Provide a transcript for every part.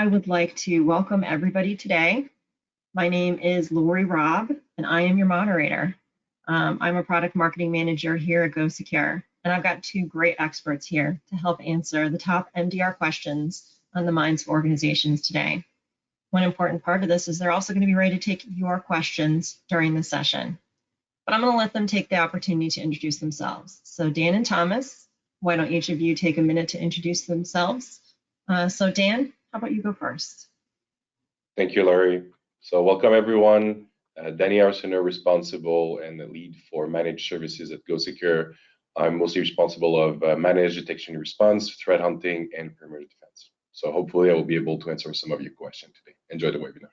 I would like to welcome everybody today. My name is Lori Robb, and I am your moderator. I'm a product marketing manager here at GoSecure, and I've got two great experts here to help answer the top MDR questions on the minds of organizations today. One important part of this is they're also going to be ready to take your questions during the session. But I'm going to let them take the opportunity to introduce themselves. So Dan and Thomas, why don't each of you take a minute to introduce themselves? So Dan, how about you go first? Thank you, Larry. So welcome everyone. Danny Arsenault, responsible and the lead for managed services at GoSecure. I'm mostly responsible of managed detection and response, threat hunting, and perimeter defense. So hopefully I will be able to answer some of your questions today. Enjoy the webinar.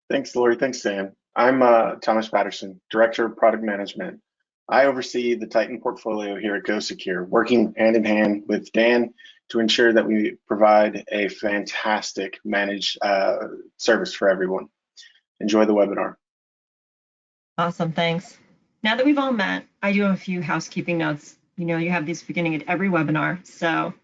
Thanks, Lori. Thanks, Dan. I'm Thomas Patterson, Director of Product Management. I oversee the Titan portfolio here at GoSecure, working hand in hand with Dan to ensure that we provide a fantastic managed service for everyone. Enjoy the webinar. Awesome, thanks. Now that we've all met, I do have a few housekeeping notes. You know, you have these beginning at every webinar. So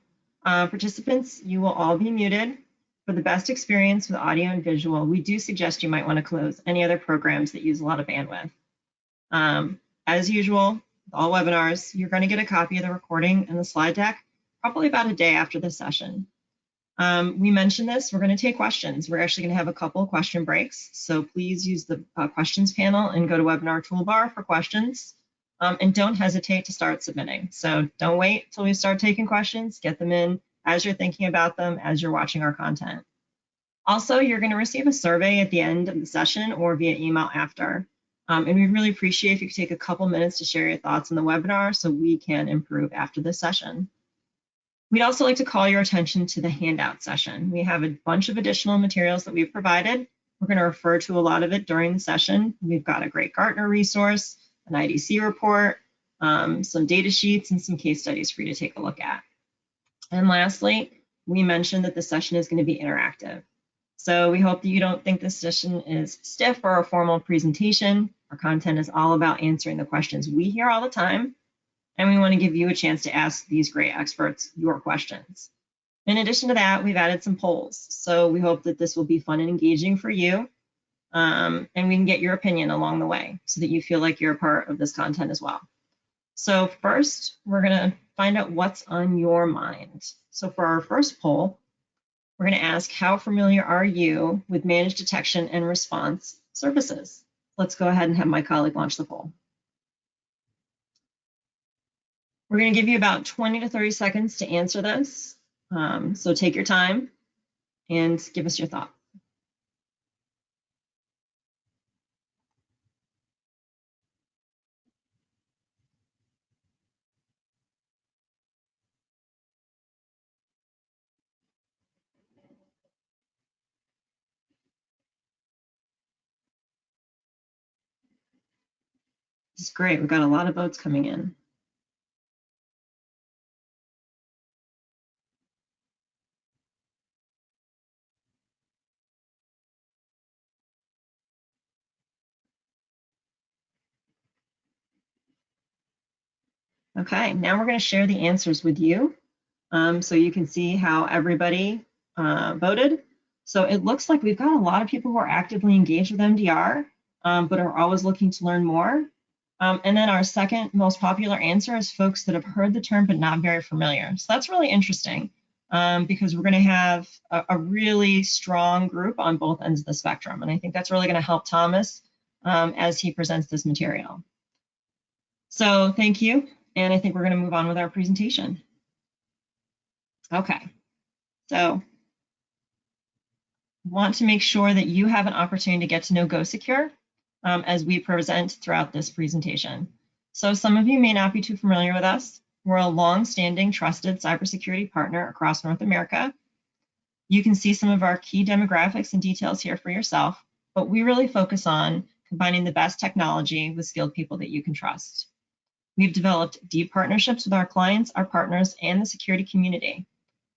participants, you will all be muted. For the best experience with audio and visual, we do suggest you might want to close any other programs that use a lot of bandwidth. As usual, with all webinars, you're going to get a copy of the recording and the slide deck probably about a day after the session. We mentioned this, we're going to take questions. We're actually going to have a couple of question breaks. So please use the questions panel and go to webinar toolbar for questions. And don't hesitate to start submitting. So don't wait till we start taking questions, get them in as you're thinking about them, as you're watching our content. Also, you're going to receive a survey at the end of the session or via email after. And we really appreciate if you could take a couple minutes to share your thoughts on the webinar so we can improve after this session. We'd also like to call your attention to the handout session. We have a bunch of additional materials that we've provided. We're going to refer to a lot of it during the session. We've got a great Gartner resource, an IDC report, some data sheets, and some case studies for you to take a look at. And lastly, we mentioned that the session is going to be interactive. So we hope that you don't think this session is stiff or a formal presentation. Our content is all about answering the questions we hear all the time. And we want to give you a chance to ask these great experts your questions. In addition to that, we've added some polls. So we hope that this will be fun and engaging for you. And we can get your opinion along the way so that you feel like you're a part of this content as well. So first, we're going to find out what's on your mind. So for our first poll, we're going to ask, how familiar are you with managed detection and response services? Let's go ahead and have my colleague launch the poll. We're going to give you about 20 to 30 seconds to answer this. So take your time and give us your thought. This is great. We've got a lot of votes coming in. Okay, now we're going to share the answers with you so you can see how everybody voted. So it looks like we've got a lot of people who are actively engaged with MDR, but are always looking to learn more. And then our second most popular answer is folks that have heard the term but not very familiar. So that's really interesting because we're going to have a really strong group on both ends of the spectrum. And I think that's really going to help Thomas as he presents this material. So thank you. And I think we're going to move on with our presentation. Okay, so want to make sure that you have an opportunity to get to know GoSecure as we present throughout this presentation. So some of you may not be too familiar with us. We're a long-standing trusted cybersecurity partner across North America. You can see some of our key demographics and details here for yourself, but we really focus on combining the best technology with skilled people that you can trust. We've developed deep partnerships with our clients, our partners, and the security community.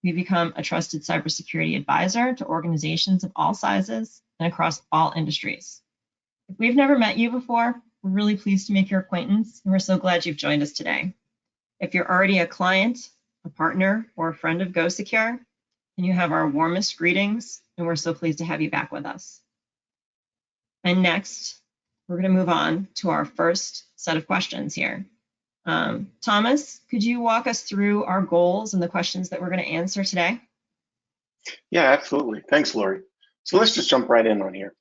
We've become a trusted cybersecurity advisor to organizations of all sizes and across all industries. If we've never met you before, we're really pleased to make your acquaintance, and we're so glad you've joined us today. If you're already a client, a partner, or a friend of GoSecure, and you have our warmest greetings, and we're so pleased to have you back with us. And next, we're going to move on to our first set of questions here. Thomas, could you walk us through our goals and the questions that we're going to answer today? Yeah, absolutely. Thanks, Lori. So let's just jump right in on here.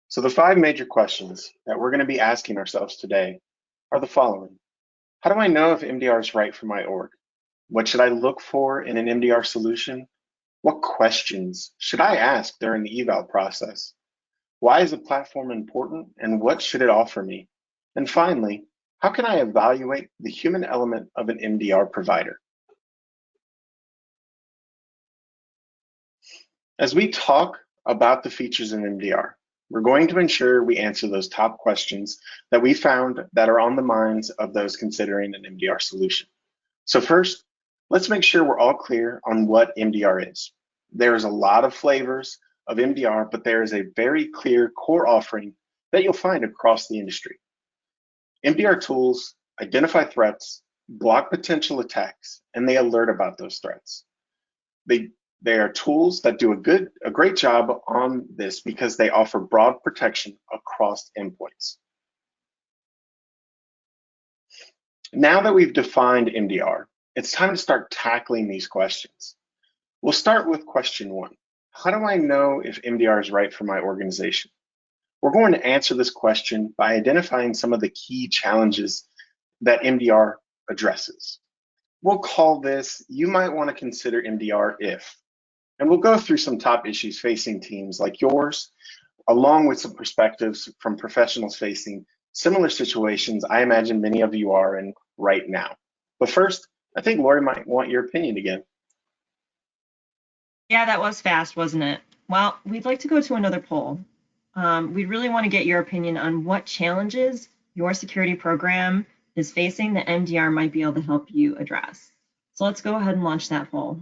So the 5 major questions that we're going to be asking ourselves today are the following. How do I know if MDR is right for my org? What should I look for in an MDR solution? What questions should I ask during the eval process? Why is a platform important and what should it offer me? And finally, how can I evaluate the human element of an MDR provider? As we talk about the features in MDR, we're going to ensure we answer those top questions that we found that are on the minds of those considering an MDR solution. So first, let's make sure we're all clear on what MDR is. There's a lot of flavors of MDR, but there is a very clear core offering that you'll find across the industry. MDR tools identify threats, block potential attacks, and they alert about those threats. They are tools that do a great job on this because they offer broad protection across endpoints. Now that we've defined MDR, it's time to start tackling these questions. We'll start with question 1. How do I know if MDR is right for my organization? We're going to answer this question by identifying some of the key challenges that MDR addresses. We'll call this, you might want to consider MDR if, and we'll go through some top issues facing teams like yours, along with some perspectives from professionals facing similar situations I imagine many of you are in right now. But first, I think Lori might want your opinion again. Yeah, that was fast, wasn't it? Well, we'd like to go to another poll. We'd really want to get your opinion on what challenges your security program is facing that MDR might be able to help you address. So let's go ahead and launch that poll.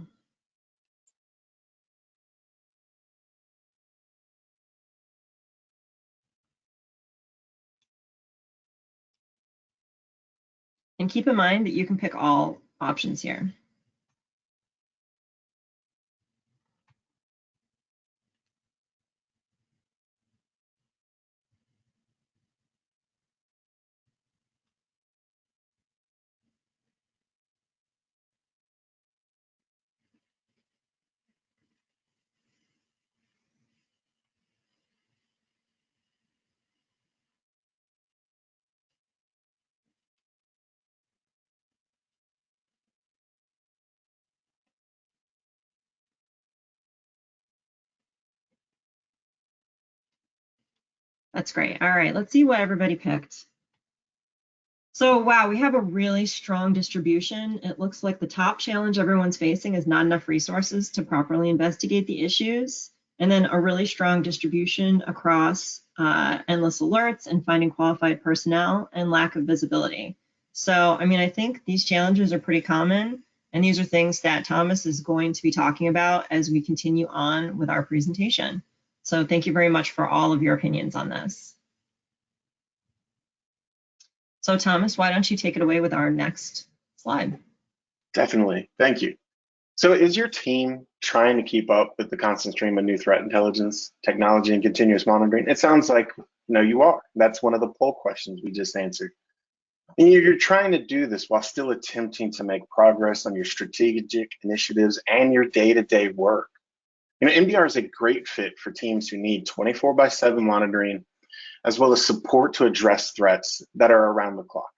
And keep in mind that you can pick all options here. That's great. All right, let's see what everybody picked. So wow, we have a really strong distribution. It looks like the top challenge everyone's facing is not enough resources to properly investigate the issues, and then a really strong distribution across endless alerts and finding qualified personnel and lack of visibility. So, I mean, I think these challenges are pretty common, and these are things that Thomas is going to be talking about as we continue on with our presentation. So thank you very much for all of your opinions on this. So Thomas, why don't you take it away with our next slide? Definitely, thank you. So is your team trying to keep up with the constant stream of new threat intelligence, technology, and continuous monitoring? It sounds like you are. That's one of the poll questions we just answered. And you're trying to do this while still attempting to make progress on your strategic initiatives and your day-to-day work. MDR is a great fit for teams who need 24/7 monitoring, as well as support to address threats that are around the clock.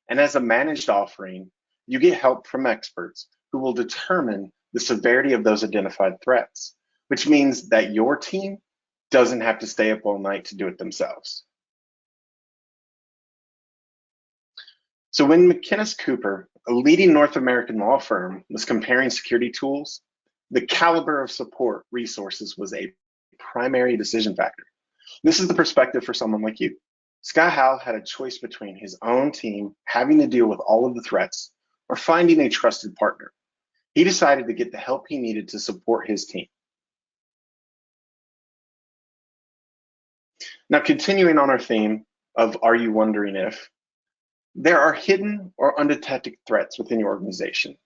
And as a managed offering, you get help from experts who will determine the severity of those identified threats, which means that your team doesn't have to stay up all night to do it themselves. So when McInnes Cooper, a leading North American law firm, was comparing security tools, the caliber of support resources was a primary decision factor. This is the perspective for someone like you. Scott Howell had a choice between his own team having to deal with all of the threats or finding a trusted partner. He decided to get the help he needed to support his team. Now, continuing on our theme of are you wondering if, there are hidden or undetected threats within your organization.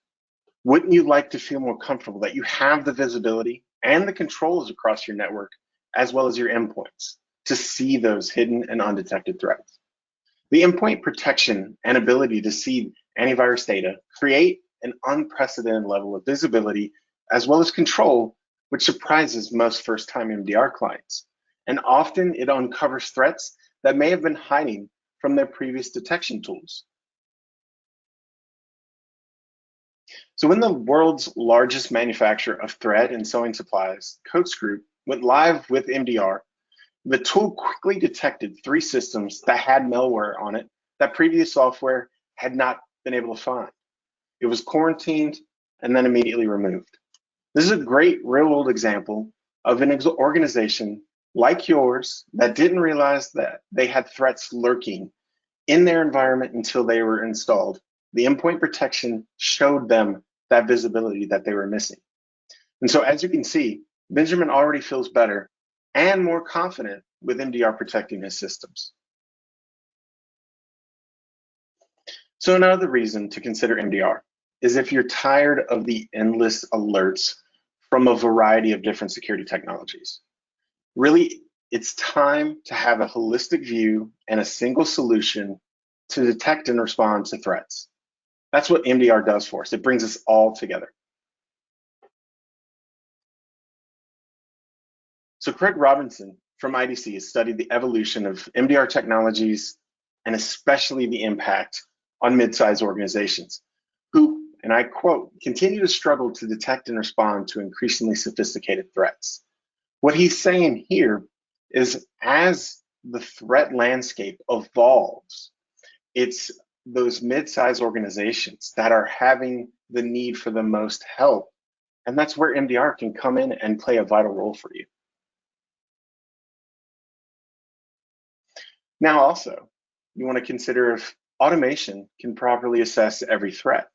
Wouldn't you like to feel more comfortable that you have the visibility and the controls across your network, as well as your endpoints, to see those hidden and undetected threats? The endpoint protection and ability to see antivirus data create an unprecedented level of visibility as well as control, which surprises most first-time MDR clients. And often it uncovers threats that may have been hiding from their previous detection tools. So when the world's largest manufacturer of thread and sewing supplies, Coats Group, went live with MDR, the tool quickly detected 3 systems that had malware on it that previous software had not been able to find. It was quarantined and then immediately removed. This is a great real-world example of an organization like yours that didn't realize that they had threats lurking in their environment until they were installed. The endpoint protection showed them that visibility that they were missing. And so as you can see, Benjamin already feels better and more confident with MDR protecting his systems. So another reason to consider MDR is if you're tired of the endless alerts from a variety of different security technologies. Really, it's time to have a holistic view and a single solution to detect and respond to threats. That's what MDR does for us. It brings us all together. So Craig Robinson from IDC has studied the evolution of MDR technologies and especially the impact on mid-sized organizations who, and I quote, continue to struggle to detect and respond to increasingly sophisticated threats. What he's saying here is as the threat landscape evolves, it's those mid-sized organizations that are having the need for the most help. And that's where MDR can come in and play a vital role for you. Now also, you want to consider if automation can properly assess every threat.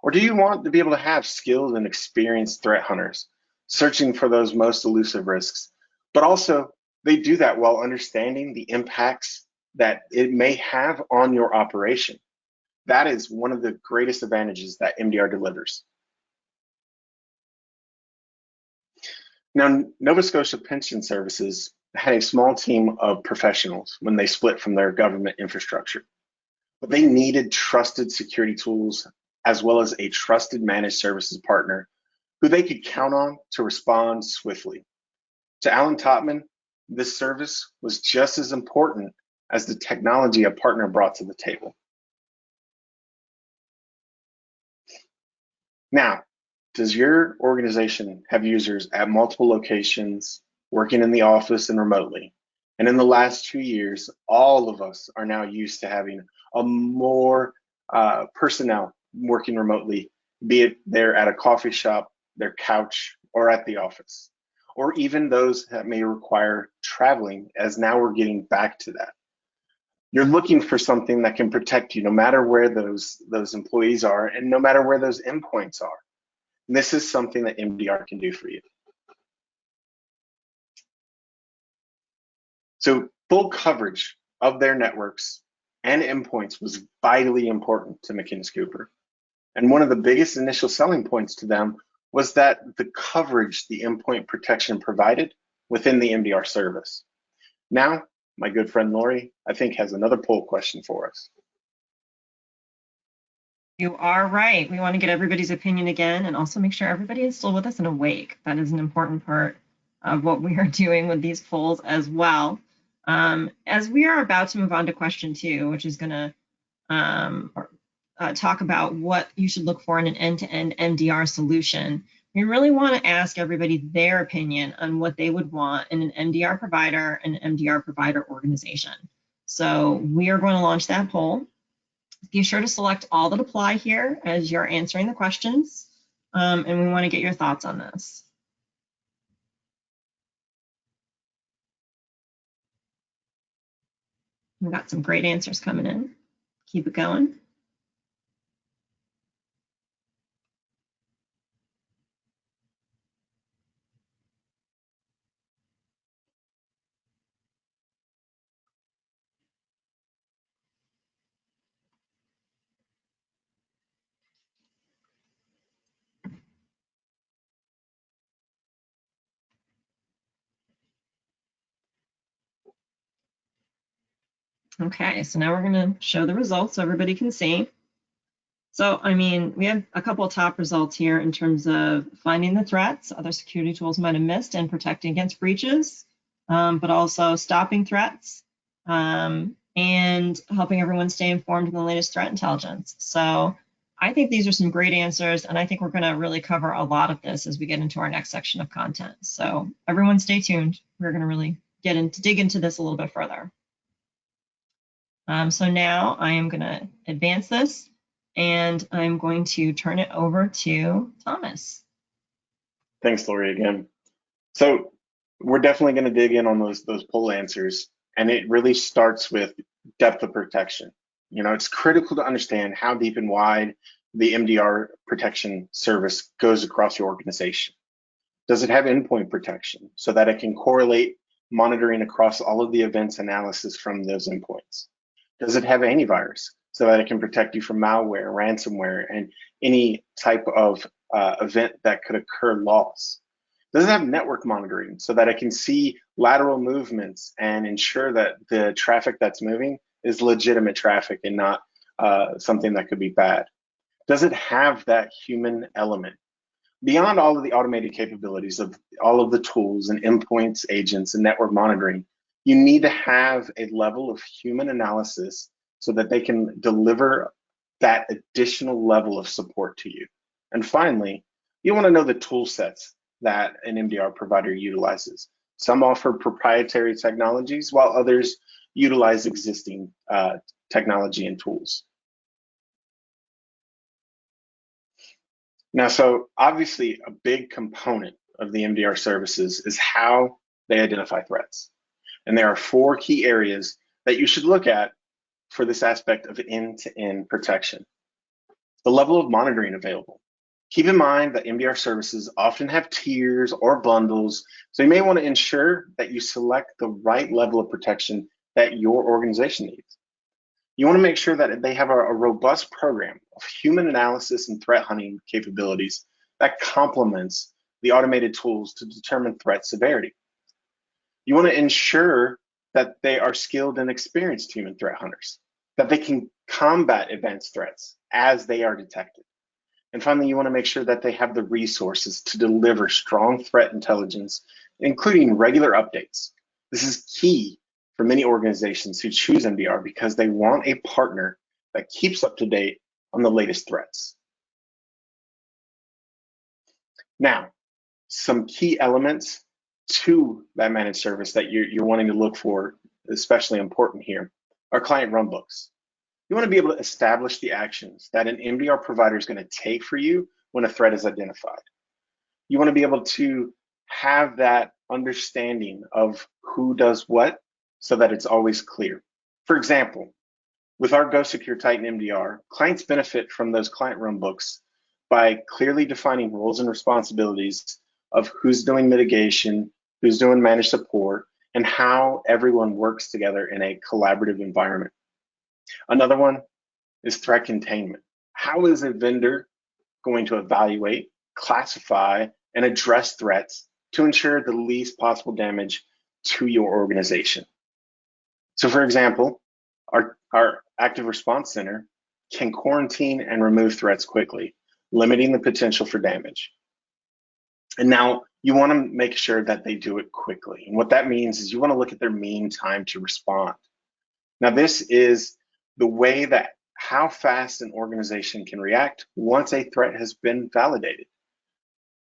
Or do you want to be able to have skilled and experienced threat hunters searching for those most elusive risks, but also they do that while understanding the impacts that it may have on your operation. That is one of the greatest advantages that MDR delivers. Now, Nova Scotia Pension Services had a small team of professionals when they split from their government infrastructure, but they needed trusted security tools as well as a trusted managed services partner who they could count on to respond swiftly. To Alan Topman, this service was just as important as the technology a partner brought to the table. Now, does your organization have users at multiple locations, working in the office and remotely? And in the last 2 years, all of us are now used to having a more personnel working remotely, be it they're at a coffee shop, their couch, or at the office, or even those that may require traveling, as now we're getting back to that. You're looking for something that can protect you no matter where those employees are and no matter where those endpoints are. And this is something that MDR can do for you. So full coverage of their networks and endpoints was vitally important to McInnes Cooper. And one of the biggest initial selling points to them was that the coverage the endpoint protection provided within the MDR service. Now, my good friend Lori, I think, has another poll question for us. You are right. We want to get everybody's opinion again and also make sure everybody is still with us and awake. That is an important part of what we are doing with these polls as well. As we are about to move on to question 2, which is going to talk about what you should look for in an end-to-end MDR solution, we really want to ask everybody their opinion on what they would want in an MDR provider and an MDR provider organization. So we are going to launch that poll. Be sure to select all that apply here as you're answering the questions, and we want to get your thoughts on this. We've got some great answers coming in. Keep it going. Okay, so now we're going to show the results so everybody can see. So, I mean, we have a couple of top results here in terms of finding the threats other security tools might have missed and protecting against breaches, but also stopping threats and helping everyone stay informed in the latest threat intelligence. So I think these are some great answers, and I think we're going to really cover a lot of this as we get into our next section of content. So everyone stay tuned. We're going to really dig into this a little bit further. So now I am going to advance this, and I'm going to turn it over to Thomas. Thanks, Lori, again. So we're definitely going to dig in on those poll answers, and it really starts with depth of protection. You know, it's critical to understand how deep and wide the MDR protection service goes across your organization. Does it have endpoint protection so that it can correlate monitoring across all of the events analysis from those endpoints? Does it have antivirus so that it can protect you from malware, ransomware, and any type of event that could occur loss? Does it have network monitoring so that it can see lateral movements and ensure that the traffic that's moving is legitimate traffic and not something that could be bad? Does it have that human element? Beyond all of the automated capabilities of all of the tools and endpoints, agents, and network monitoring, you need to have a level of human analysis so that they can deliver that additional level of support to you. And finally, you want to know the tool sets that an MDR provider utilizes. Some offer proprietary technologies, while others utilize existing technology and tools. Now, so obviously a big component of the MDR services is how they identify threats. And there are 4 key areas that you should look at for this aspect of end-to-end protection. The level of monitoring available. Keep in mind that MDR services often have tiers or bundles, so you may want to ensure that you select the right level of protection that your organization needs. You want to make sure that they have a robust program of human analysis and threat hunting capabilities that complements the automated tools to determine threat severity. You want to ensure that they are skilled and experienced human threat hunters, that they can combat advanced threats as they are detected. And finally, you want to make sure that they have the resources to deliver strong threat intelligence, including regular updates. This is key for many organizations who choose MDR because they want a partner that keeps up to date on the latest threats. Now, some key elements to that managed service that you're wanting to look for, especially important here, are client runbooks. You want to be able to establish the actions that an MDR provider is going to take for you when a threat is identified. You want to be able to have that understanding of who does what so that it's always clear. For example, with our Go Secure Titan MDR, clients benefit from those client runbooks by clearly defining roles and responsibilities of who's doing mitigation, who's doing managed support, and how everyone works together in a collaborative environment. Another one is threat containment. How is a vendor going to evaluate, classify, and address threats to ensure the least possible damage to your organization? So for example, our active response center can quarantine and remove threats quickly, limiting the potential for damage. And now you want to make sure that they do it quickly. And what that means is you want to look at their mean time to respond. Now, this is the way that how fast an organization can react once a threat has been validated.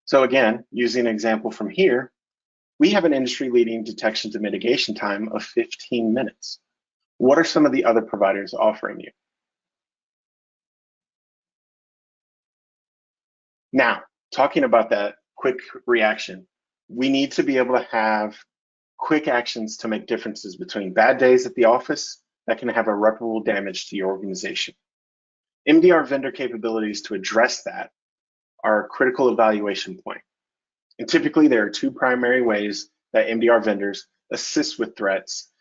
So again, using an example from here, we have an industry-leading detection to mitigation time of 15 minutes. What are some of the other providers offering you? Now, talking about that quick reaction, we need to be able to have quick actions to make differences between bad days at the office that can have irreparable damage to your organization. MDR vendor capabilities to address that are a critical evaluation point. And typically there are 2 primary ways that MDR vendors assist with threats,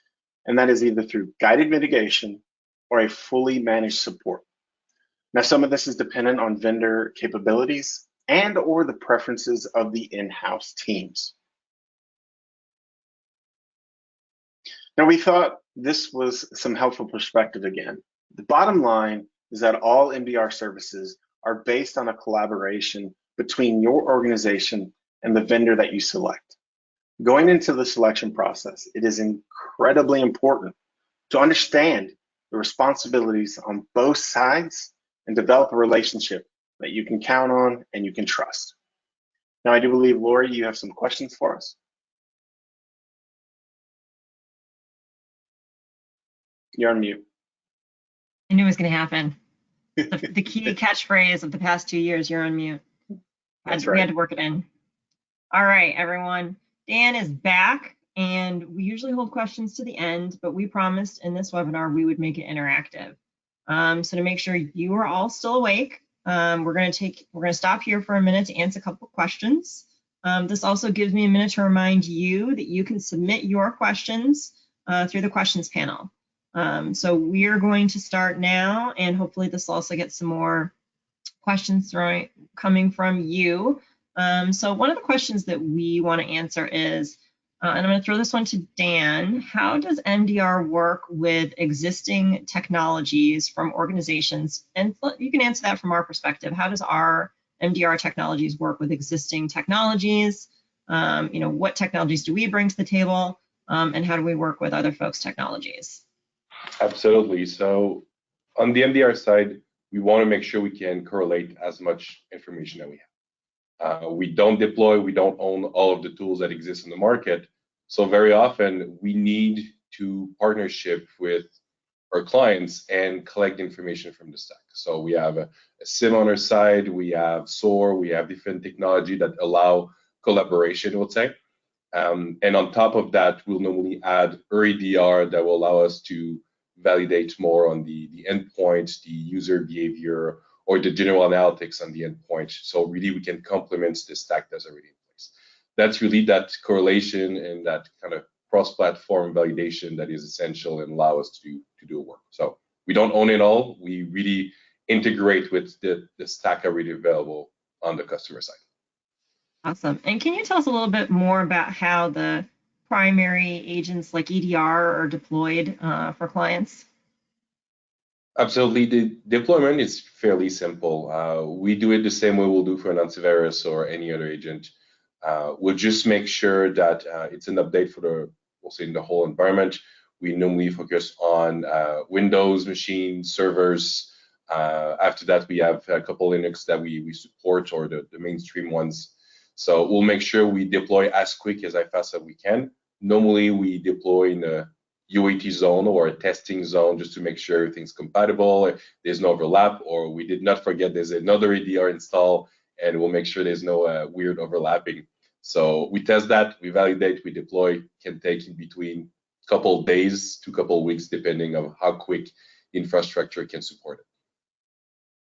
and that is either through guided mitigation or a fully managed support. Now, some of this is dependent on vendor capabilities and or the preferences of the in-house teams. Now, we thought this was some helpful perspective again. The bottom line is that all MDR services are based on a collaboration between your organization and the vendor that you select. Going into the selection process, it is incredibly important to understand the responsibilities on both sides and develop a relationship that you can count on and you can trust. Now, I do believe, Lori, you have some questions for us. You're on mute. I knew it was going to happen. The key catchphrase of the past 2 years, you're on mute. That's We right. had to work it in. All right, everyone. Dan is back, and we usually hold questions to the end, but we promised in this webinar we would make it interactive. So to make sure you are all still awake, we're going to stop here for a minute to answer a couple of questions. This also gives me a minute to remind you that you can submit your questions through the questions panel. So we are going to start now, and hopefully this will also get some more questions coming from you. So one of the questions that we want to answer is, and I'm going to throw this one to Dan, how does MDR work with existing technologies from organizations? And you can answer that from our perspective. How does our MDR technologies work with existing technologies? What technologies do we bring to the table? And how do we work with other folks' technologies? Absolutely. So on the MDR side, we want to make sure we can correlate as much information that we have. We don't deploy, we don't own all of the tools that exist in the market. So very often we need to partnership with our clients and collect information from the stack. So we have a SIM on our side, we have SOAR, we have different technology that allow collaboration, I would say. And on top of that, we'll normally add EDR that will allow us to validate more on the endpoint, the user behavior, or the general analytics on the endpoint. So really we can complement the stack that's already in place. That's really that correlation and that kind of cross-platform validation that is essential and allow us to do work. So we don't own it all. We really integrate with the stack already available on the customer side. Awesome. And can you tell us a little bit more about how the primary agents like EDR are deployed for clients? Absolutely. The deployment is fairly simple. We do it the same way we'll do for an antivirus or any other agent. We'll just make sure that it's an update for we'll say, in the whole environment. We normally focus on Windows machines, servers. After that, we have a couple Linux that we support, or the mainstream ones. So we'll make sure we deploy as quick as fast as we can. Normally, we deploy in a UAT zone or a testing zone just to make sure everything's compatible, there's no overlap, or we did not forget there's another EDR install, and we'll make sure there's no weird overlapping. So we test that, we validate, we deploy. Can take in between a couple of days to a couple of weeks, depending on how quick infrastructure can support it.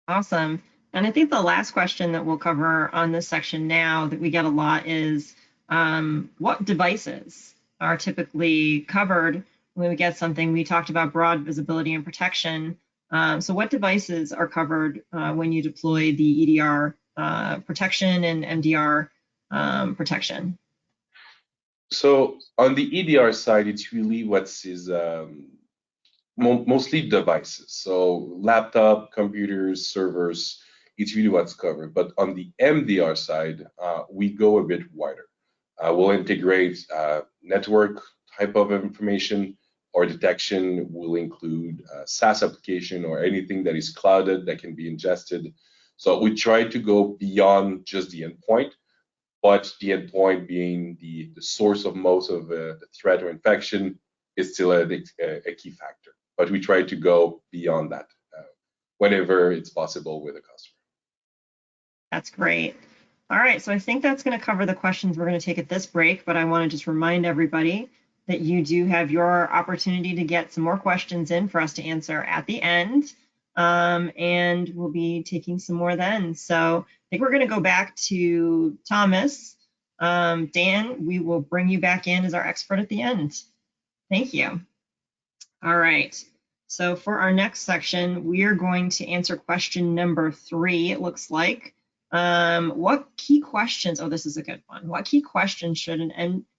Awesome. And I think the last question that we'll cover on this section now that we get a lot is what devices are typically covered when we get something. We talked about broad visibility and protection. So what devices are covered when you deploy the EDR protection and MDR protection? So on the EDR side, it's really mostly devices. So laptop, computers, servers, it's really what's covered. But on the MDR side, we go a bit wider. We'll integrate network type of information, or detection will include SaaS application or anything that is clouded that can be ingested. So we try to go beyond just the endpoint, but the endpoint being the source of most of the threat or infection is still a key factor. But we try to go beyond that whenever it's possible with a customer. That's great. All right, so I think that's going to cover the questions we're going to take at this break, but I want to just remind everybody that you do have your opportunity to get some more questions in for us to answer at the end, and we'll be taking some more then. So I think we're going to go back to Thomas. Dan, we will bring you back in as our expert at the end. Thank you. All right, so for our next section, we are going to answer question number 3, it looks like. What key questions, oh, this is a good one. What key questions should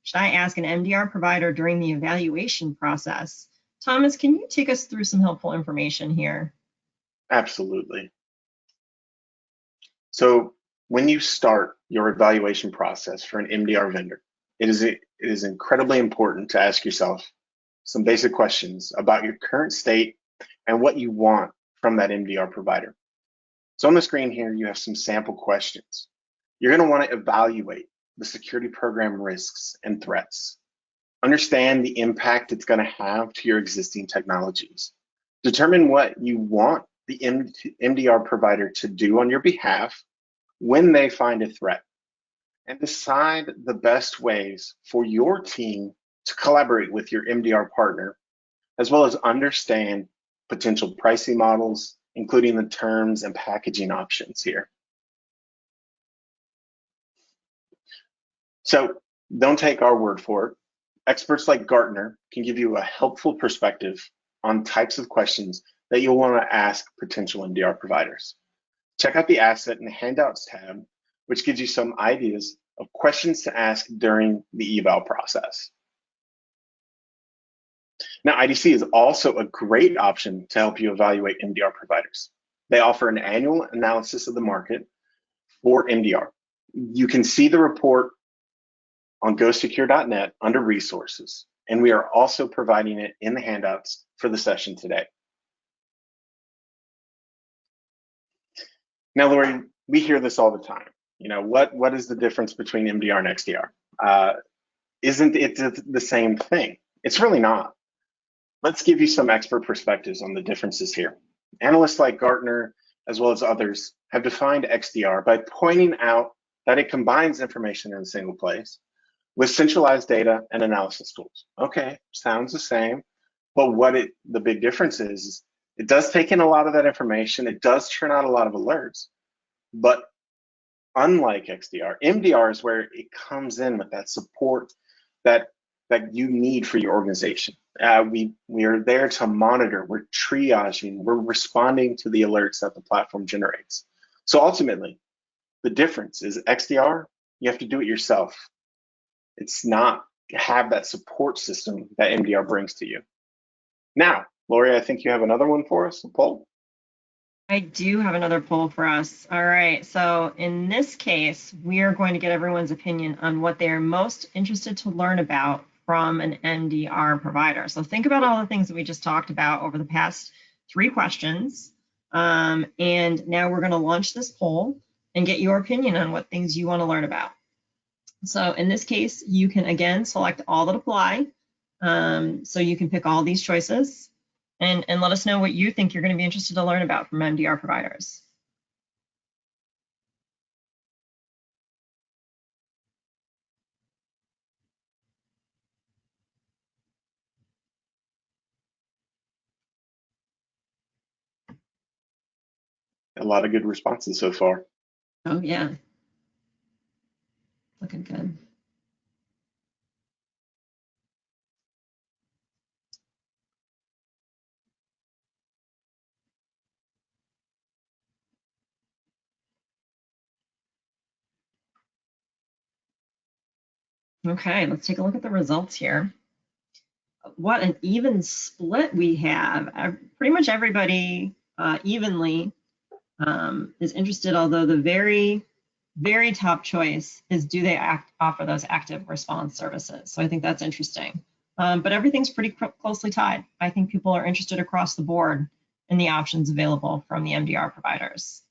should I ask an MDR provider during the evaluation process? Thomas, can you take us through some helpful information here? Absolutely. So when you start your evaluation process for an MDR vendor, it is incredibly important to ask yourself some basic questions about your current state and what you want from that MDR provider. So on the screen here, you have some sample questions. You're going to want to evaluate the security program risks and threats. Understand the impact it's going to have to your existing technologies. Determine what you want the MDR provider to do on your behalf when they find a threat, and decide the best ways for your team to collaborate with your MDR partner, as well as understand potential pricing models, including the terms and packaging options here. So don't take our word for it. Experts like Gartner can give you a helpful perspective on types of questions that you'll want to ask potential MDR providers. Check out the Asset and Handouts tab, which gives you some ideas of questions to ask during the eval process. Now, IDC is also a great option to help you evaluate MDR providers. They offer an annual analysis of the market for MDR. You can see the report on GoSecure.net under resources, and we are also providing it in the handouts for the session today. Now, Lori, we hear this all the time. You know, what is the difference between MDR and XDR? Isn't it the same thing? It's really not. Let's give you some expert perspectives on the differences here. Analysts like Gartner, as well as others, have defined XDR by pointing out that it combines information in a single place with centralized data and analysis tools. Okay, sounds the same, but the big difference is it does take in a lot of that information. It does turn out a lot of alerts, but unlike XDR, MDR is where it comes in with that support that you need for your organization. We are there to monitor, we're triaging, we're responding to the alerts that the platform generates. So ultimately, the difference is XDR, you have to do it yourself. It's not have that support system that MDR brings to you. Now, Lori, I think you have another one for us, a poll. I do have another poll for us. All right, so in this case, we are going to get everyone's opinion on what they are most interested to learn about from an MDR provider. So think about all the things that we just talked about over the past 3 questions. And now we're going to launch this poll and get your opinion on what things you want to learn about. So in this case, you can again select all that apply. So you can pick all these choices and let us know what you think you're going to be interested to learn about from MDR providers. A lot of good responses so far. Oh yeah, looking good. Okay, let's take a look at the results here. What an even split we have. Pretty much everybody evenly is interested, although the very, very top choice is do they offer those active response services? So I think that's interesting. But everything's pretty closely tied. I think people are interested across the board in the options available from the MDR providers.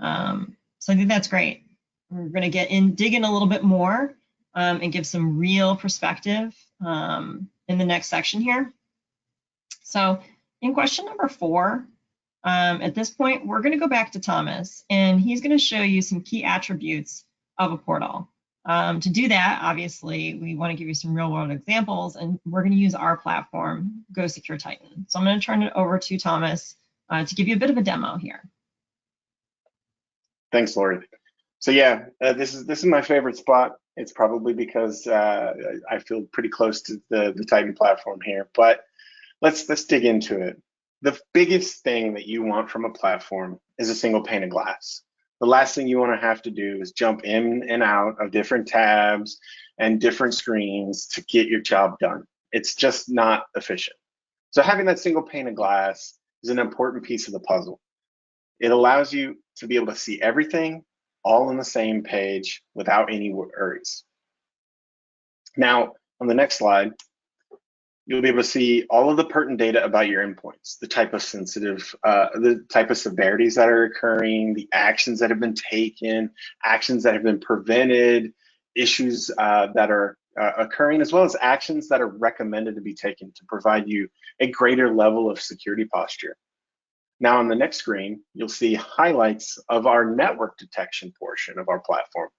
So I think that's great. We're going to dig in a little bit more and give some real perspective in the next section here. So in question number 4, at this point, we're going to go back to Thomas, and he's going to show you some key attributes of a portal. To do that, obviously, we want to give you some real-world examples, and we're going to use our platform, GoSecure Titan. So I'm going to turn it over to Thomas to give you a bit of a demo here. Thanks, Lori. So yeah, this is my favorite spot. It's probably because I feel pretty close to the Titan platform here, but let's dig into it. The biggest thing that you want from a platform is a single pane of glass. The last thing you want to have to do is jump in and out of different tabs and different screens to get your job done. It's just not efficient. So having that single pane of glass is an important piece of the puzzle. It allows you to be able to see everything all on the same page without any worries. Now, on the next slide, you'll be able to see all of the pertinent data about your endpoints, the type of severities that are occurring, the actions that have been taken, actions that have been prevented, issues that are occurring, as well as actions that are recommended to be taken to provide you a greater level of security posture. Now on the next screen, you'll see highlights of our network detection portion of our platform.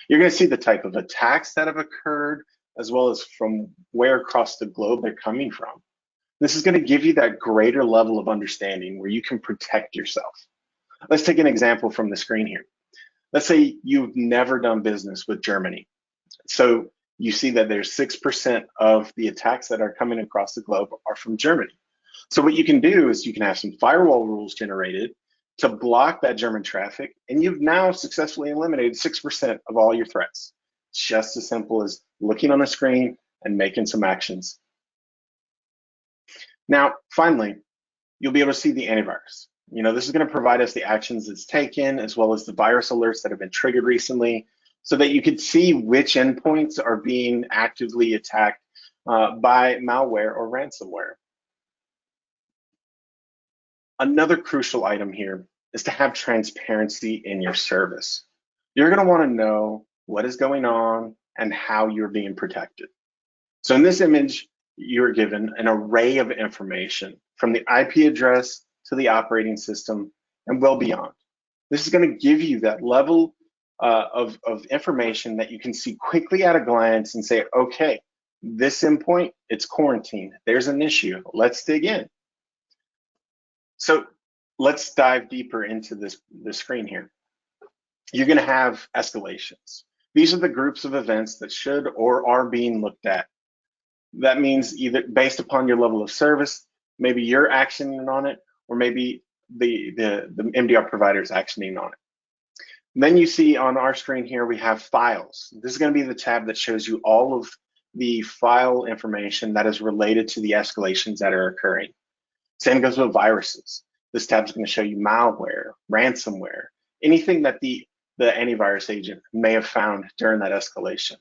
You're going to see the type of attacks that have occurred, as well as from where across the globe they're coming from. This is going to give you that greater level of understanding where you can protect yourself. Let's take an example from the screen here. Let's say you've never done business with Germany. So you see that there's 6% of the attacks that are coming across the globe are from Germany. So what you can do is you can have some firewall rules generated to block that German traffic, and you've now successfully eliminated 6% of all your threats. It's just as simple as looking on a screen and making some actions. Now, finally, you'll be able to see the antivirus. This is going to provide us the actions it's taken, as well as the virus alerts that have been triggered recently, so that you can see which endpoints are being actively attacked by malware or ransomware. Another crucial item here is to have transparency in your service. You're going to want to know what is going on and how you're being protected. So in this image, you're given an array of information from the IP address to the operating system and well beyond. This is going to give you that level of information that you can see quickly at a glance and say, okay, this endpoint, it's quarantined. There's an issue. Let's dig in. So let's dive deeper into the screen here. You're going to have escalations. These are the groups of events that should or are being looked at. That means either based upon your level of service, maybe you're actioning on it, or maybe the MDR provider is actioning on it. Then you see on our screen here, we have files. This is going to be the tab that shows you all of the file information that is related to the escalations that are occurring. Same goes with viruses. This tab is going to show you malware, ransomware, anything that the antivirus agent may have found during that escalation.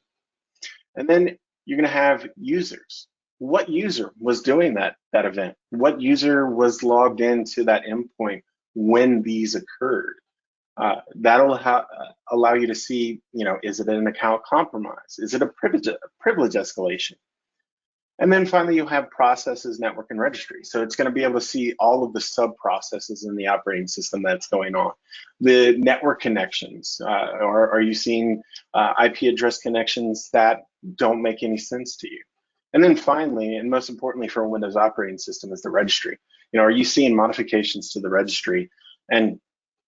And then you're going to have users. What user was doing that event? What user was logged into that endpoint when these occurred? That'll allow you to see, is it an account compromise? Is it a privilege escalation? And then finally, you'll have processes, network, and registry. So it's going to be able to see all of the sub-processes in the operating system that's going on. The network connections, are you seeing IP address connections that don't make any sense to you? And then finally, and most importantly for a Windows operating system, is the registry. Are you seeing modifications to the registry? And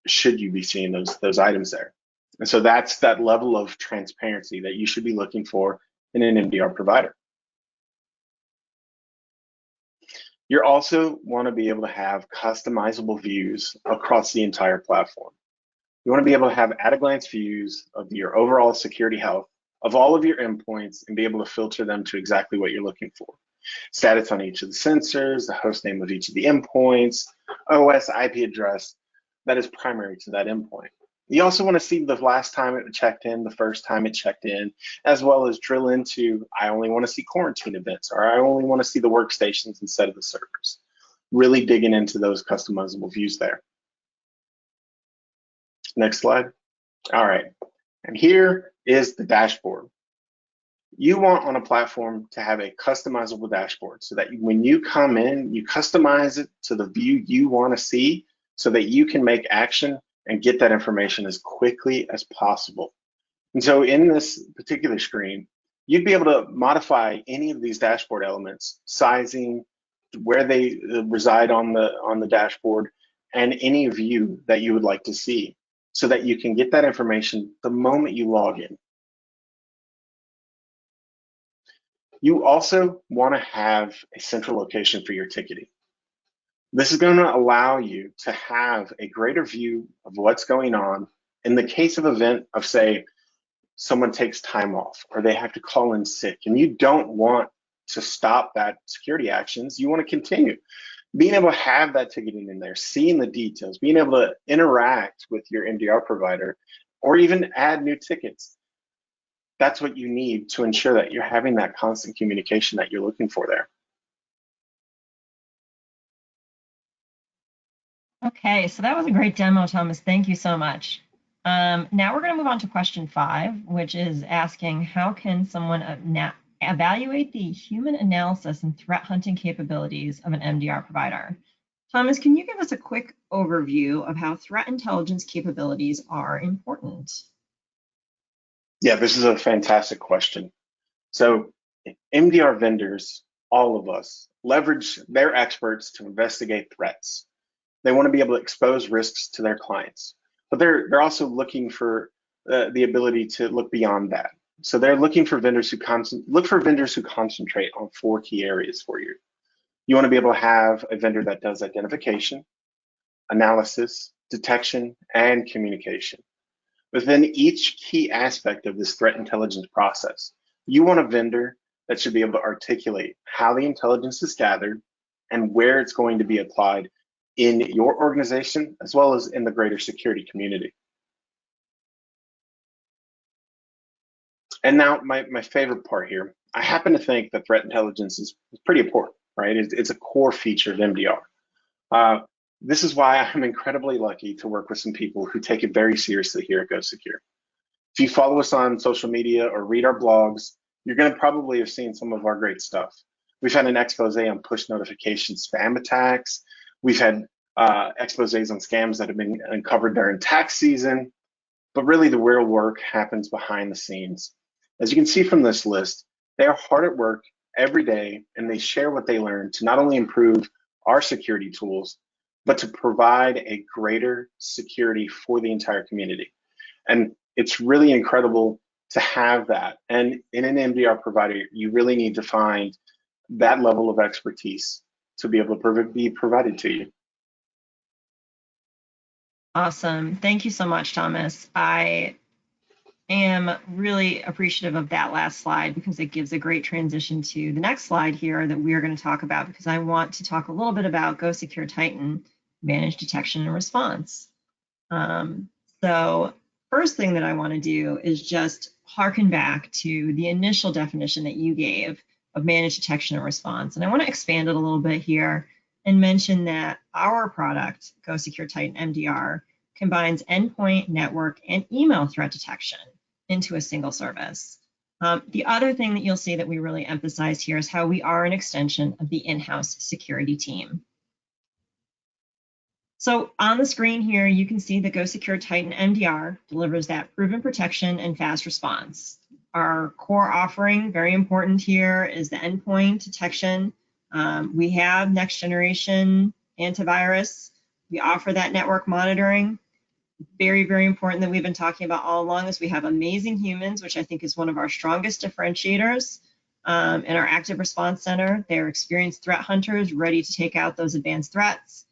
should you be seeing those items there? And so that's that level of transparency that you should be looking for in an MDR provider. You also want to be able to have customizable views across the entire platform. You want to be able to have at-a-glance views of your overall security health of all of your endpoints and be able to filter them to exactly what you're looking for. Status on each of the sensors, the host name of each of the endpoints, OS IP address that is primary to that endpoint. You also want to see the last time it checked in, the first time it checked in, as well as drill into, I only want to see quarantine events, or I only want to see the workstations instead of the servers. Really digging into those customizable views there. Next slide. All right, and here is the dashboard. You want on a platform to have a customizable dashboard so that when you come in, you customize it to the view you want to see so that you can make action and get that information as quickly as possible. And so in this particular screen, you'd be able to modify any of these dashboard elements, sizing, where they reside on the dashboard, and any view that you would like to see so that you can get that information the moment you log in. You also want to have a central location for your ticketing. This is going to allow you to have a greater view of what's going on In the case of event of, say, someone takes time off or they have to call in sick and you don't want to stop that security actions, you want to continue. Being able to have that ticketing in there, seeing the details, being able to interact with your MDR provider or even add new tickets, that's what you need to ensure that you're having that constant communication that you're looking for there. Okay, so that was a great demo, Thomas. Thank you so much. Now we're going to move on to question 5, which is asking how can someone evaluate the human analysis and threat hunting capabilities of an MDR provider? Thomas, can you give us a quick overview of how threat intelligence capabilities are important? Yeah, this is a fantastic question. So MDR vendors, all of us, leverage their experts to investigate threats. They want to be able to expose risks to their clients, but they're also looking for the ability to look beyond that. So they're looking for vendors who concentrate on 4 key areas for you. You want to be able to have a vendor that does identification, analysis, detection, and communication. Within each key aspect of this threat intelligence process, you want a vendor that should be able to articulate how the intelligence is gathered and where it's going to be applied in your organization, as well as in the greater security community. And now my favorite part here, I happen to think that threat intelligence is pretty important, right? It's a core feature of MDR. This is why I'm incredibly lucky to work with some people who take it very seriously here at GoSecure. If you follow us on social media or read our blogs, you're going to probably have seen some of our great stuff. We've had an expose on push notification spam attacks. We've had exposés on scams that have been uncovered during tax season, but really the real work happens behind the scenes. As you can see from this list, they are hard at work every day, and they share what they learn to not only improve our security tools, but to provide a greater security for the entire community. And it's really incredible to have that. And in an MDR provider, you really need to find that level of expertise to be able to be provided to you. Awesome. Thank you so much, Thomas. I am really appreciative of that last slide because it gives a great transition to the next slide here that we are going to talk about, because I want to talk a little bit about GoSecure Titan Managed Detection and Response. So first thing that I want to do is just harken back to the initial definition that you gave of managed detection and response. And I want to expand it a little bit here and mention that our product, GoSecure Titan MDR, combines endpoint, network, and email threat detection into a single service. The other thing that you'll see that we really emphasize here is how we are an extension of the in-house security team. So on the screen here, you can see that GoSecure Titan MDR delivers that proven protection and fast response. Our core offering, very important here, is the endpoint detection. We have next generation antivirus. We offer that network monitoring. Very, very important that we've been talking about all along is we have amazing humans, which I think is one of our strongest differentiators in our active response center. They're experienced threat hunters ready to take out those advanced threats.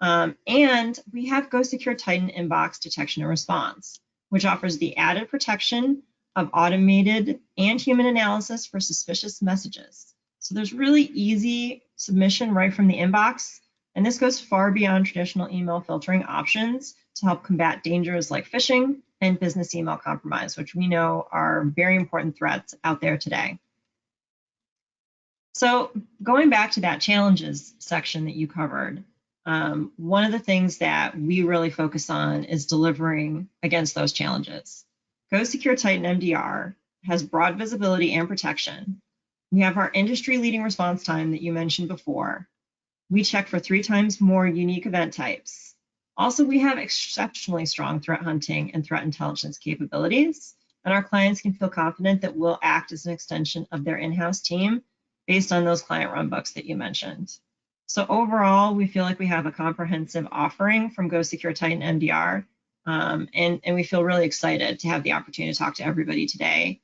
And we have GoSecure Titan Inbox Detection and Response, which offers the added protection of automated and human analysis for suspicious messages. So there's really easy submission right from the inbox. And this goes far beyond traditional email filtering options to help combat dangers like phishing and business email compromise, which we know are very important threats out there today. So going back to that challenges section that you covered, one of the things that we really focus on is delivering against those challenges. GoSecure Titan MDR has broad visibility and protection. We have our industry-leading response time that you mentioned before. We check for 3 times more unique event types. Also, we have exceptionally strong threat hunting and threat intelligence capabilities, and our clients can feel confident that we'll act as an extension of their in-house team based on those client runbooks that you mentioned. So overall, we feel like we have a comprehensive offering from GoSecure Titan MDR, and we feel really excited to have the opportunity to talk to everybody today.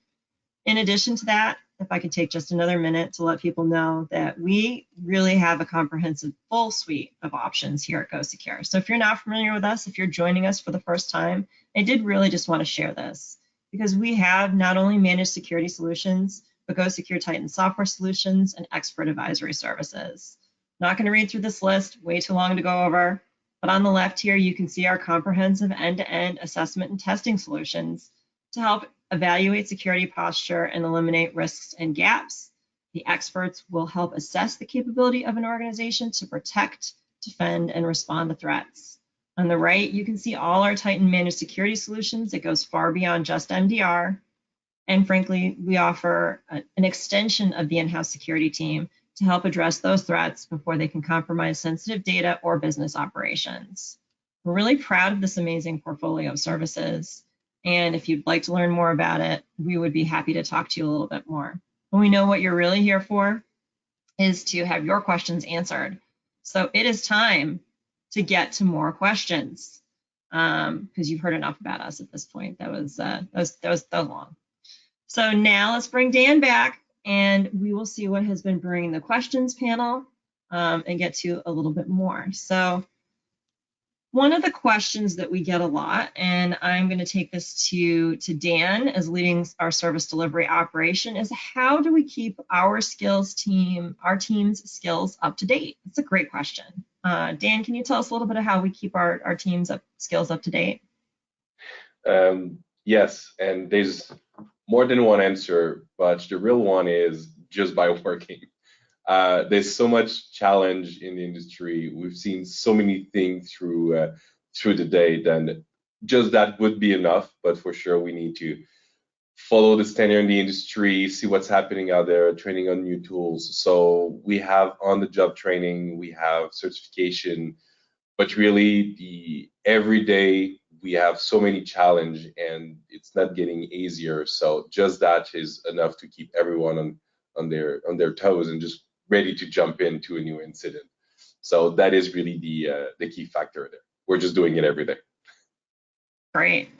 In addition to that, if I could take just another minute to let people know that we really have a comprehensive full suite of options here at GoSecure. So if you're not familiar with us, if you're joining us for the first time I did really just want to share this because we have not only managed security solutions, but Go Secure Titan software solutions and expert advisory services. Not going to read through this list, way too long to go over, but on the left here, you can see our comprehensive end-to-end assessment and testing solutions to help evaluate security posture and eliminate risks and gaps. The experts will help assess the capability of an organization to protect, defend, and respond to threats. On the right, you can see all our Titan managed security solutions. It goes far beyond just MDR. And frankly, we offer an extension of the in-house security team to help address those threats before they can compromise sensitive data or business operations. We're really proud of this amazing portfolio of services. And if you'd like to learn more about it, we would be happy to talk to you a little bit more. And we know what you're really here for is to have your questions answered. So it is time to get to more questions because you've heard enough about us at this point. That was long. So now let's bring Dan back and we will see what has been bringing the questions panel and get to a little bit more. So one of the questions that we get a lot, and I'm going to take this to Dan as leading our service delivery operation, is how do we keep our team's skills up to date? It's a great question. Dan, can you tell us a little bit of how we keep our team's skills up to date? Yes, and there's more than one answer, but the real one is just by working. There's so much challenge in the industry. We've seen so many things through the day, then just that would be enough. But for sure, we need to follow the standard in the industry, see what's happening out there, training on new tools. So we have on-the-job training, we have certification, but really every day we have so many challenge and it's not getting easier. So just that is enough to keep everyone on their toes and just ready to jump into a new incident. So that is really the key factor there. We're just doing it every day. Great.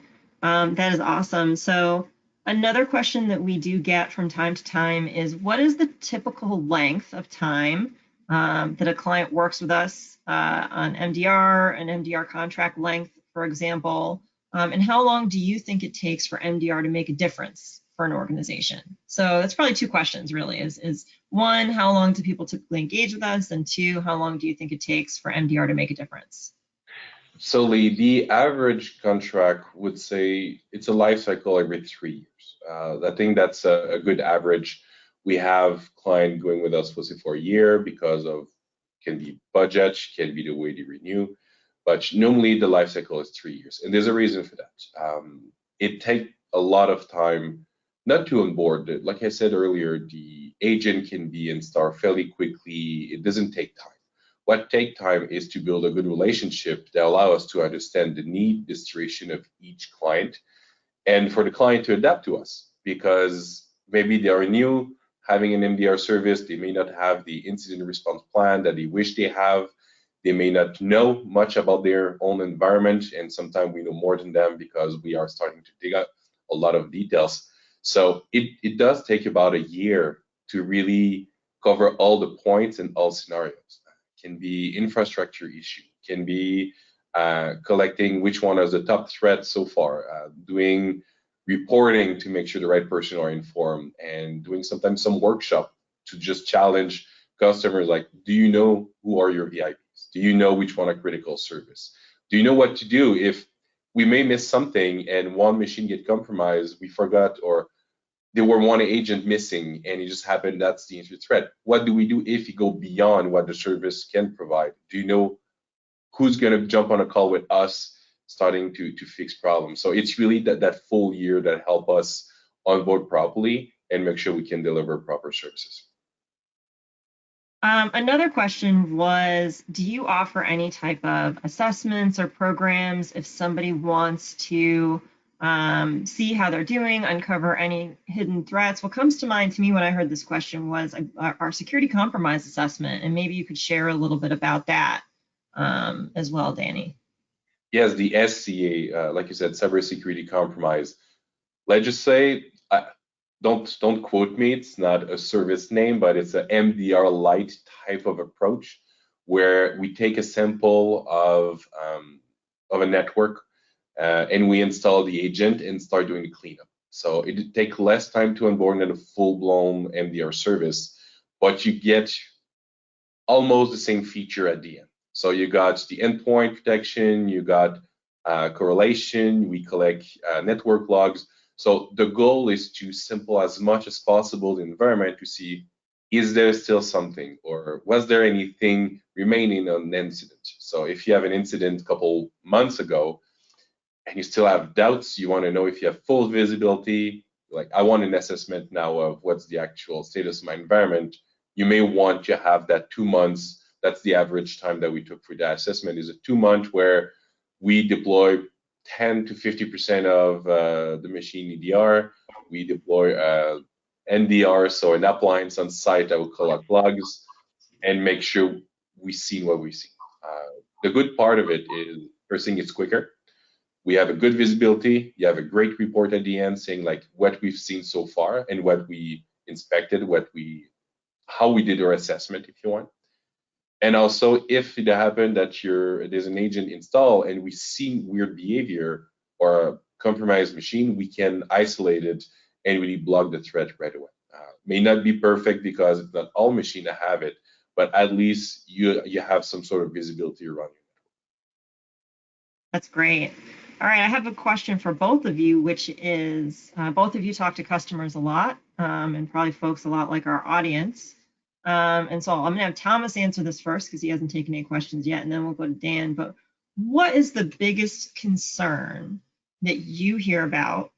That is awesome. So another question that we do get from time to time is what is the typical length of time that a client works with us on MDR, an MDR contract length, for example, and how long do you think it takes for MDR to make a difference for an organization? So that's probably two questions really, is one, how long do people typically engage with us? And two, how long do you think it takes for MDR to make a difference? So Lee, the average contract would say it's a life cycle every 3 years. I think that's a good average. We have client going with us for a year because of can be budget, can be the way they renew, but normally the life cycle is 3 years, and there's a reason for that. It takes a lot of time not to onboard. Like I said earlier, the agent can be installed fairly quickly. It doesn't take time. What takes time is to build a good relationship that allow us to understand the need, the situation of each client, and for the client to adapt to us, because maybe they are new, having an MDR service, they may not have the incident response plan that they wish they have. They may not know much about their own environment, and sometimes we know more than them because we are starting to dig up a lot of details. So it does take about a year to really cover all the points and all scenarios. Can be infrastructure issue, can be collecting which one is the top threat so far, doing reporting to make sure the right person are informed, and doing sometimes some workshop to just challenge customers like, do you know who are your VIPs? Do you know which one are critical service? Do you know what to do if we may miss something and one machine get compromised, we forgot, or there were one agent missing and it just happened, that's the incident threat. What do we do if you go beyond what the service can provide? Do you know who's going to jump on a call with us starting to fix problems? So it's really that full year that help us onboard properly and make sure we can deliver proper services. Another question was, do you offer any type of assessments or programs if somebody wants to see how they're doing, uncover any hidden threats? What comes to mind to me when I heard this question was our security compromise assessment, and maybe you could share a little bit about that as well, Danny. Yes, the SCA, like you said, cybersecurity compromise. Let's just say, don't quote me, it's not a service name, but it's an MDR light type of approach where we take a sample of a network and we install the agent and start doing the cleanup. So it would take less time to onboard than a full-blown MDR service, but you get almost the same feature at the end. So you got the endpoint protection, you got correlation, we collect network logs. So the goal is to simple as much as possible the environment to see, is there still something, or was there anything remaining on an incident? So if you have an incident a couple months ago and you still have doubts, you want to know if you have full visibility, like I want an assessment now of what's the actual status of my environment, you may want to have that 2 months. That's the average time that we took for that assessment, is a 2 month where we deploy 10 to 50% of the machine EDR. We deploy NDR, so an appliance on site that will collect logs and make sure we see what we see. The good part of it is, first thing, it's quicker. We have a good visibility. You have a great report at the end saying like what we've seen so far and what we inspected, how we did our assessment, if you want. And also, if it happened that there's an agent installed and we see weird behavior or a compromised machine, we can isolate it and really block the threat right away. May not be perfect because it's not all machines that have it, but at least you have some sort of visibility around you. That's great. All right, I have a question for both of you, which is both of you talk to customers a lot, and probably folks a lot like our audience. And so I'm going to have Thomas answer this first because he hasn't taken any questions yet, and then we'll go to Dan. But what is the biggest concern that you hear about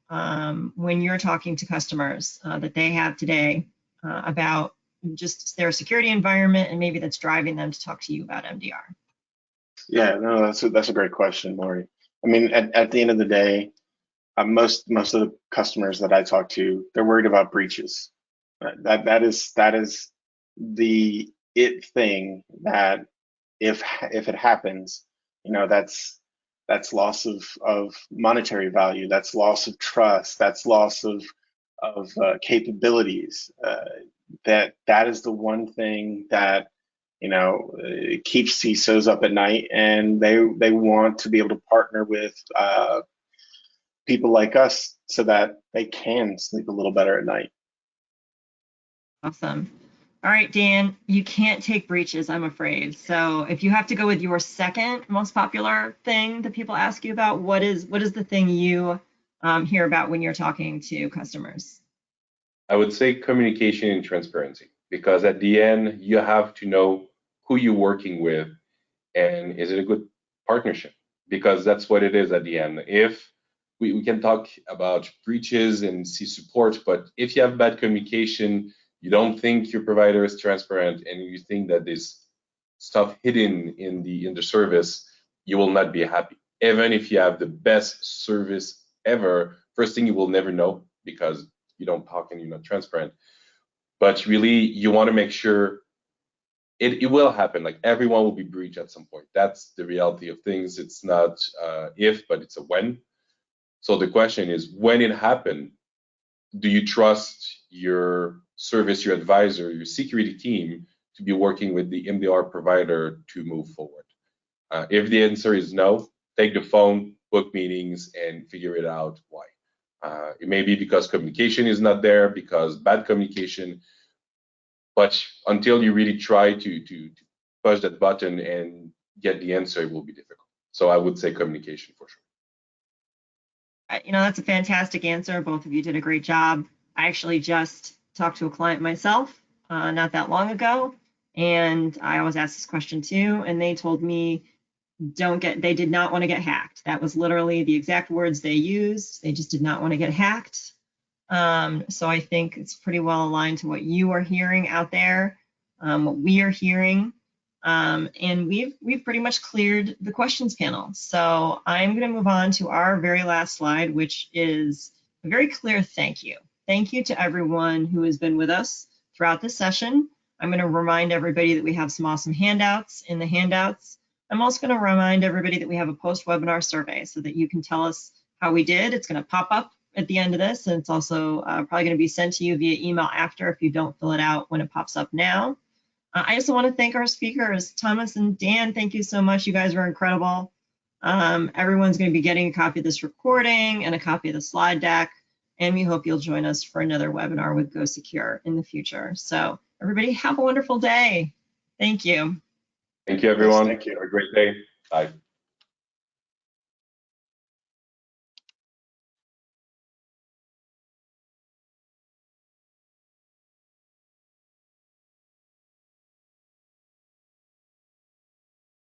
when you're talking to customers that they have today about just their security environment, and maybe that's driving them to talk to you about MDR? Yeah, no, that's a great question, Lori. I mean, at the end of the day, most of the customers that I talk to, they're worried about breaches. That is the thing that if it happens, that's loss of monetary value, that's loss of trust, that's loss of capabilities. That is the one thing that keeps CISOs up at night, and they want to be able to partner with people like us so that they can sleep a little better at night. Awesome. All right, Dan, you can't take breaches, I'm afraid. So if you have to go with your second most popular thing that people ask you about, what is the thing you hear about when you're talking to customers? I would say communication and transparency, because at the end, you have to know who you're working with and is it a good partnership? Because that's what it is at the end. If we can talk about breaches and see support, but if you have bad communication, you don't think your provider is transparent, and you think that there's stuff hidden in the service, you will not be happy. Even if you have the best service ever, first thing, you will never know because you don't talk and you're not transparent. But really, you want to make sure it will happen. Like everyone will be breached at some point. That's the reality of things. It's not if, but it's a when. So the question is, when it happened, do you trust your service, your advisor, your security team to be working with the MDR provider to move forward? If the answer is no, take the phone, book meetings, and figure it out why. It may be because communication is not there, because bad communication, but until you really try to push that button and get the answer, it will be difficult. So I would say communication for sure. That's a fantastic answer. Both of you did a great job. I actually just talked to a client myself not that long ago, and I always ask this question too, and they told me they did not want to get hacked. That was literally the exact words they used. They just did not want to get hacked. So I think it's pretty well aligned to what you are hearing out there, what we are hearing. And we've pretty much cleared the questions panel. So I'm going to move on to our very last slide, which is a very clear thank you. Thank you to everyone who has been with us throughout this session. I'm going to remind everybody that we have some awesome handouts. In the handouts, I'm also going to remind everybody that we have a post-webinar survey so that you can tell us how we did. It's going to pop up at the end of this, and it's also probably going to be sent to you via email after if you don't fill it out when it pops up now. I also want to thank our speakers, Thomas and Dan. Thank you so much. You guys were incredible. Everyone's going to be getting a copy of this recording and a copy of the slide deck. And we hope you'll join us for another webinar with Go Secure in the future. So everybody have a wonderful day. Thank you. Thank you, everyone. Yes, thank you. Have a great day. Bye.